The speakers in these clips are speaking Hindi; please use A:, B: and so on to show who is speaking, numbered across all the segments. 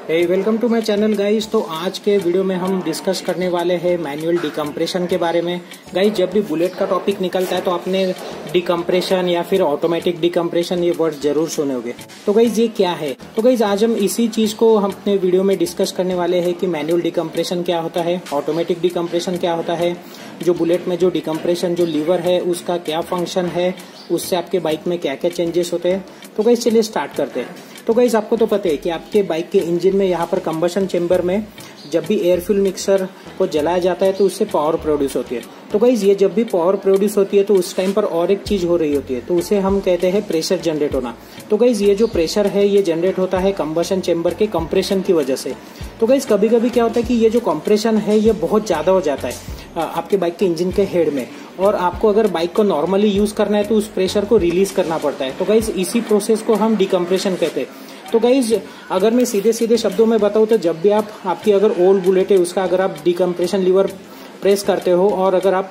A: Hey welcome to my channel guys. तो आज के वीडियो में हम डिस्कस करने वाले हैं मैनुअल डिकम्प्रेशन के बारे में। गाइस, जब भी बुलेट का टॉपिक निकलता है तो आपने डिकम्प्रेशन या फिर ऑटोमेटिक डिकम्प्रेशन ये वर्ड जरूर सुने होंगे। तो गाइस ये क्या है? तो गाइस आज हम इसी चीज को हम अपने वीडियो में डिस्कस करने वाले हैं कि मैनुअल डिकम्प्रेशन क्या होता है, ऑटोमेटिक डिकम्प्रेशन क्या होता है, जो बुलेट में जो डिकम्प्रेशन जो लीवर है उसका क्या फंक्शन है, उससे आपके बाइक में क्या क्या चेंजेस होते हैं। तो गाइस चलिए स्टार्ट करते हैं। तो गाइस आपको तो पता है कि आपके बाइक के इंजन में यहाँ पर कंबशन चेंबर में जब भी एयर फ्यूल मिक्सर को जलाया जाता है तो उससे पावर प्रोड्यूस होती है। तो गाइस ये जब भी पावर प्रोड्यूस होती है तो उस टाइम पर और एक चीज हो रही होती है, तो उसे हम कहते हैं प्रेशर जनरेट होना। तो गाइस ये जो प्रेशर है ये जनरेट होता है कंबशन चेंबर के कंप्रेशन की वजह से। तो गाइस कभी कभी क्या होता है कि ये जो कंप्रेशन है ये बहुत ज्यादा हो जाता है आपके बाइक के इंजन के हेड में, और आपको अगर बाइक को नॉर्मली यूज करना है तो उस प्रेशर को रिलीज करना पड़ता है। तो गाइस इसी प्रोसेस को हम डिकम्प्रेशन कहते हैं। तो गाइज अगर मैं सीधे सीधे शब्दों में बताऊं तो जब भी आपकी अगर ओल्ड बुलेट है उसका अगर आप डिकम्प्रेशन लीवर प्रेस करते हो और अगर आप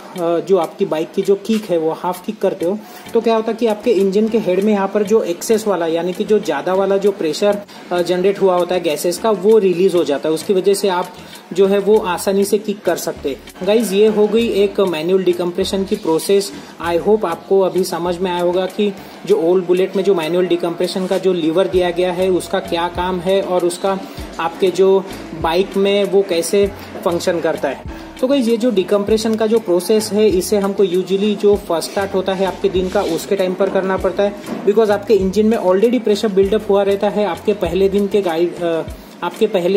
A: जो आपकी बाइक की जो किक है वो हाफ किक करते हो तो क्या होता है कि आपके इंजन के हेड में यहाँ पर जो एक्सेस वाला यानी कि जो ज्यादा वाला जो प्रेशर जनरेट हुआ होता है गैसेस का वो रिलीज हो जाता है। उसकी वजह से आप जो है वो आसानी से किक कर सकते हैं। गाइज ये हो गई एक मैनुअल डिकम्प्रेशन की प्रोसेस। आई होप आपको अभी समझ में आया होगा कि जो ओल्ड बुलेट में जो मैनुअल डिकम्प्रेशन का जो लीवर दिया गया है उसका क्या काम है और उसका आपके जो बाइक में वो कैसे फंक्शन करता है। तो गाइस ये जो डिकम्प्रेशन का जो प्रोसेस है इसे हमको यूजुअली जो फर्स्ट स्टार्ट होता है आपके दिन का उसके टाइम पर करना पड़ता है, बिकॉज आपके इंजन में ऑलरेडी प्रेशर बिल्डअप हुआ रहता है आपके पहले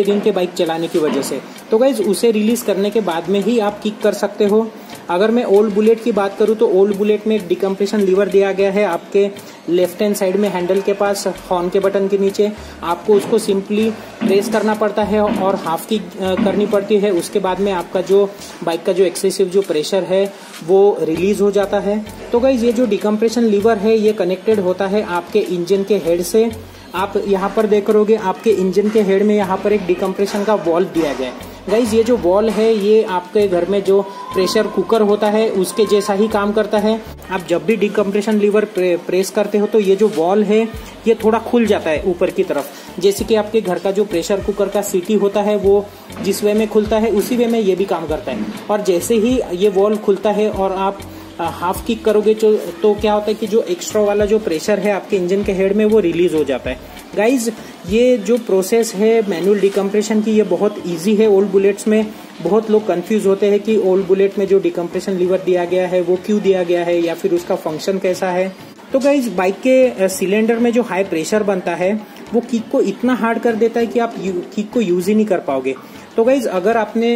A: दिन के बाइक चलाने की वजह से। तो गाइज उसे रिलीज करने के बाद में ही आप किक कर सकते हो। अगर मैं ओल्ड बुलेट की बात करूं तो ओल्ड बुलेट में एक डिकम्प्रेशन लीवर दिया गया है आपके लेफ्ट हैंड साइड में हैंडल के पास हॉर्न के बटन के नीचे। आपको उसको सिंपली प्रेस करना पड़ता है और हाफ किक करनी पड़ती है। उसके बाद में आपका जो बाइक का जो एक्सेसिव जो प्रेशर है वो रिलीज हो जाता है। तो गाइज ये जो डिकम्प्रेशन लीवर है ये कनेक्टेड होता है आपके इंजन के हेड से। आप यहाँ पर देख रहोगे आपके इंजन के हेड में यहाँ पर एक डिकम्प्रेशन का वॉल्व दिया गया है। गाइज ये जो वॉल्व है ये आपके घर में जो प्रेशर कुकर होता है उसके जैसा ही काम करता है। आप जब भी डिकम्प्रेशन लीवर प्रेस करते हो तो ये जो वॉल्व है ये थोड़ा खुल जाता है ऊपर की तरफ, जैसे कि आपके घर का जो प्रेशर कुकर का सीटी होता है वो जिस वे में खुलता है उसी वे में ये भी काम करता है। और जैसे ही ये वॉल्व खुलता है और आप हाफ किक करोगे तो क्या होता है कि जो एक्स्ट्रा वाला जो प्रेशर है आपके इंजन के हेड में वो रिलीज हो जाता है। गाइज ये जो प्रोसेस है मैनुअल डिकम्प्रेशन की ये बहुत इजी है। ओल्ड बुलेट्स में बहुत लोग कंफ्यूज होते हैं कि ओल्ड बुलेट में जो डिकम्प्रेशन लीवर दिया गया है वो क्यों दिया गया है या फिर उसका फंक्शन कैसा है। तो गाइज बाइक के सिलेंडर में जो हाई प्रेशर बनता है वो किक को इतना हार्ड कर देता है कि आप किक को यूज ही नहीं कर पाओगे। तो गाइज अगर आपने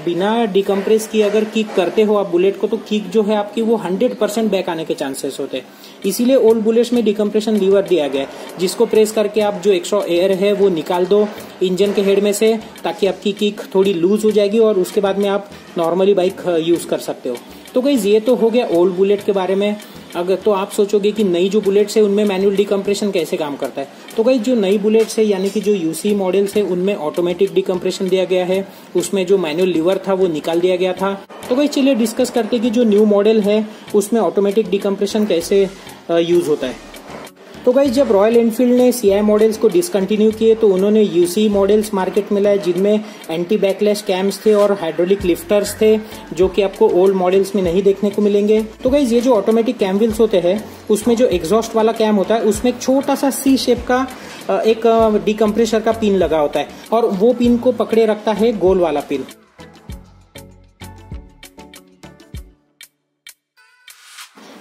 A: बिना डिकम्प्रेस किए अगर किक करते हो आप बुलेट को तो किक जो है आपकी वो 100% बैक आने के चांसेस होते हैं। इसीलिए ओल्ड बुलेट्स में डिकम्प्रेशन लीवर दिया गया है जिसको प्रेस करके आप जो एक्स्ट्रा एयर है वो निकाल दो इंजन के हेड में से, ताकि आपकी किक थोड़ी लूज हो जाएगी और उसके बाद में आप नॉर्मली बाइक यूज कर सकते हो। तो गाइज ये तो हो गया ओल्ड बुलेट के बारे में। अगर तो आप सोचोगे कि नई जो बुलेट्स है उनमें मैनुअल डिकम्प्रेशन कैसे काम करता है, तो गाइस जो नई बुलेट्स है यानी कि जो यूसी मॉडल्स है उनमें ऑटोमेटिक डिकम्प्रेशन दिया गया है, उसमें जो मैनुअल लीवर था वो निकाल दिया गया था। तो गाइस चलिए डिस्कस करते हैं कि जो न्यू मॉडल है उसमें ऑटोमेटिक डिकम्प्रेशन कैसे यूज होता है। तो गाइस जब रॉयल एनफील्ड ने सीआई मॉडल्स को डिसकंटिन्यू किए तो उन्होंने यूसी मॉडल्स मार्केट में लाए जिनमें एंटी बैकलैश कैम्स थे और हाइड्रोलिक लिफ्टर्स थे, जो कि आपको ओल्ड मॉडल्स में नहीं देखने को मिलेंगे। तो गाइस ये जो ऑटोमेटिक कैम व्हील्स होते हैं उसमें जो एग्जॉस्ट वाला कैम होता है उसमें एक छोटा सा सी शेप का एक डिकम्प्रेसर का पिन लगा होता है और वो पिन को पकड़े रखता है गोल वाला पिन।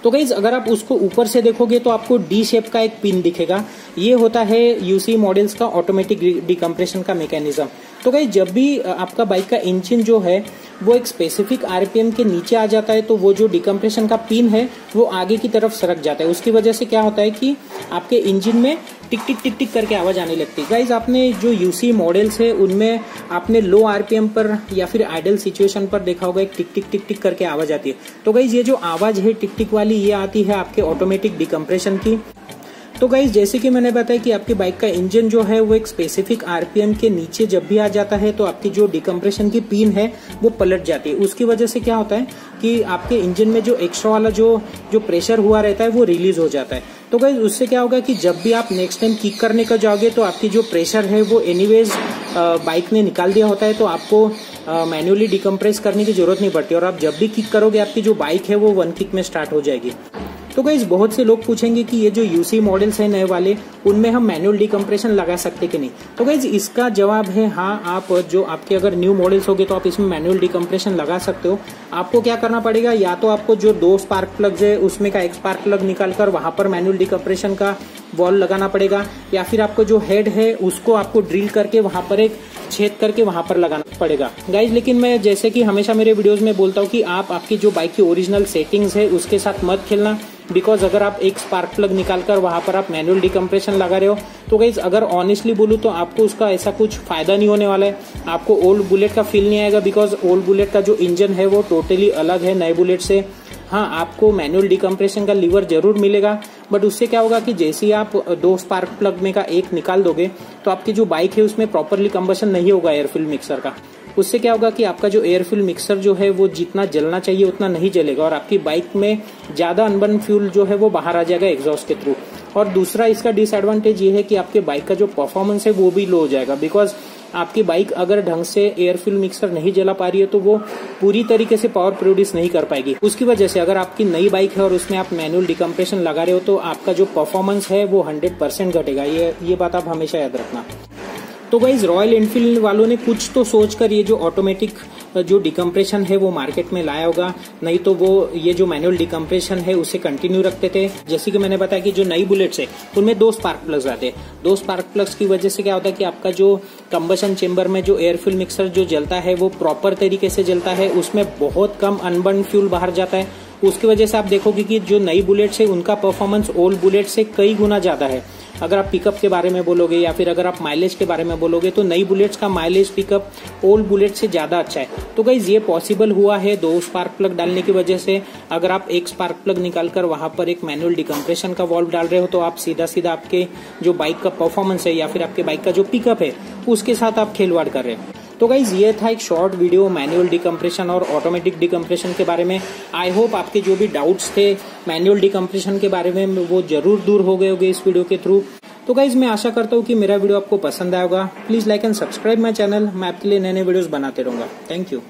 A: तो गाइज अगर आप उसको ऊपर से देखोगे तो आपको डी शेप का एक पिन दिखेगा। ये होता है यूसी मॉडल्स का ऑटोमेटिक डिकम्प्रेशन का मैकेनिज्म। तो गाइज जब भी आपका बाइक का इंजन जो है वो एक स्पेसिफिक आरपीएम के नीचे आ जाता है तो वो जो डिकम्प्रेशन का पिन है वो आगे की तरफ सरक जाता है। उसकी वजह से क्या होता है कि आपके इंजन में टिक टिक टिक टिक करके आवाज आने लगती है। गाइज आपने जो यूसी मॉडल्स है उनमें आपने लो आरपीएम पर या फिर आइडल सिचुएशन पर देखा होगा एक टिक टिक टिक टिक करके आवाज आती है। तो गाइज ये जो आवाज है टिक टिक वाली ये आती है आपके ऑटोमेटिक डिकम्प्रेशन की। तो गाइज जैसे कि मैंने बताया कि आपकी बाइक का इंजन जो है वो एक स्पेसिफिक आरपीएम के नीचे जब भी आ जाता है तो आपकी जो डिकम्प्रेशन की पिन है वो पलट जाती है। उसकी वजह से क्या होता है कि आपके इंजन में जो एक्स्ट्रा वाला जो प्रेशर हुआ रहता है वो रिलीज हो जाता है। तो गाइज उससे क्या होगा कि जब भी आप नेक्स्ट टाइम किक करने का जाओगे तो आपकी जो प्रेशर है वो एनीवेज बाइक ने निकाल दिया होता है, तो आपको मैन्युअली डिकम्प्रेस करने की जरूरत नहीं पड़ती और आप जब भी किक करोगे आपकी जो बाइक है वो 1 किक में स्टार्ट हो जाएगी। तो गाइज बहुत से लोग पूछेंगे कि ये जो यूसी मॉडल्स हैं नए वाले उनमें हम मैनुअल डिकम्प्रेशन लगा सकते कि नहीं। तो गाइज इसका जवाब है हाँ, आप जो आपके अगर न्यू मॉडल्स होंगे तो आप इसमें मैनुअल डिकम्प्रेशन लगा सकते हो। आपको क्या करना पड़ेगा, या तो आपको जो 2 स्पार्क प्लग्स है उसमें का एक स्पार्क प्लग निकालकर वहां पर मैनुअल डिकम्प्रेशन का वॉल लगाना पड़ेगा, या फिर आपको जो हेड है उसको आपको ड्रिल करके वहां पर एक छेद करके वहां पर लगाना पड़ेगा गाइज। लेकिन मैं जैसे कि हमेशा मेरे वीडियोस में बोलता हूँ कि आप आपकी जो बाइक की ओरिजिनल सेटिंग्स है उसके साथ मत खेलना, बिकॉज अगर आप एक स्पार्क प्लग निकालकर वहां पर आप मैनुअल डिकम्प्रेशन लगा रहे हो तो गाइज अगर ऑनेस्टली बोलूं तो आपको उसका ऐसा कुछ फायदा नहीं होने वाला है। आपको ओल्ड बुलेट का फील नहीं आएगा, बिकॉज ओल्ड बुलेट का जो इंजन है वो टोटली अलग है नए बुलेट से। हाँ, आपको मैनुअल डिकम्प्रेशन का लीवर जरूर मिलेगा, बट उससे क्या होगा कि जैसे ही आप 2 स्पार्क प्लग में का एक निकाल दोगे तो आपकी जो बाइक है उसमें प्रॉपरली कंबशन नहीं होगा एयर फ्यूल मिक्सर का। उससे क्या होगा कि आपका जो एयर फ्यूल मिक्सर जो है वो जितना जलना चाहिए उतना नहीं जलेगा और आपकी बाइक में ज्यादा अनबर्न फ्यूल जो है वो बाहर आ जाएगा एग्जॉस्ट के थ्रू। और दूसरा इसका डिसएडवांटेज ये है कि आपके बाइक का जो परफॉर्मेंस है वो भी लो हो जाएगा, बिकॉज आपकी बाइक अगर ढंग से एयर फ्यूल मिक्सर नहीं जला पा रही है तो वो पूरी तरीके से पावर प्रोड्यूस नहीं कर पाएगी। उसकी वजह से अगर आपकी नई बाइक है और उसमें आप मैनुअल डिकम्प्रेशन लगा रहे हो तो आपका जो परफॉर्मेंस है वो 100% घटेगा। ये बात आप हमेशा याद रखना। तो गाइज रॉयल एनफील्ड वालों ने कुछ तो सोचकर ये जो ऑटोमेटिक जो डिकम्प्रेशन है वो मार्केट में लाया होगा, नहीं तो वो ये जो मैनुअल डिकम्प्रेशन है उसे कंटिन्यू रखते थे। जैसे कि मैंने बताया कि जो नई बुलेट्स है उनमें 2 स्पार्क प्लग्स आते हैं। 2 स्पार्क प्लग्स की वजह से क्या होता है कि आपका जो कंबशन चेंबर में जो एयर फ्यूल मिक्सर जो जलता है वो प्रॉपर तरीके से जलता है, उसमें बहुत कम अनबर्न फ्यूल बाहर जाता है। उसकी वजह से आप देखोगे कि जो नई बुलेट्स है उनका परफॉर्मेंस ओल्ड बुलेट से कई गुना ज्यादा है। अगर आप पिकअप के बारे में बोलोगे या फिर अगर आप माइलेज के बारे में बोलोगे तो नई बुलेट्स का माइलेज पिकअप ओल्ड बुलेट से ज्यादा अच्छा है। तो गाइज ये पॉसिबल हुआ है 2 स्पार्क प्लग डालने की वजह से। अगर आप एक स्पार्क प्लग निकालकर वहां पर एक मैनुअल डिकम्प्रेशन का वॉल्व डाल रहे हो तो आप सीधा सीधा आपके जो बाइक का परफॉर्मेंस है या फिर आपके बाइक का जो पिकअप है उसके साथ आप खिलवाड़ कर रहे हो। तो गाइज ये था एक शॉर्ट वीडियो मैनुअल डिकम्प्रेशन और ऑटोमेटिक डिकम्प्रेशन के बारे में। आई होप आपके जो भी डाउट्स थे मैनुअल डिकम्प्रेशन के बारे में वो जरूर दूर हो गए होंगे इस वीडियो के थ्रू। तो गाइज मैं आशा करता हूँ कि मेरा वीडियो आपको पसंद आया होगा। Please like and subscribe my channel, मैं आपके लिए नए नए वीडियोस बनाते रहूंगा। Thank you.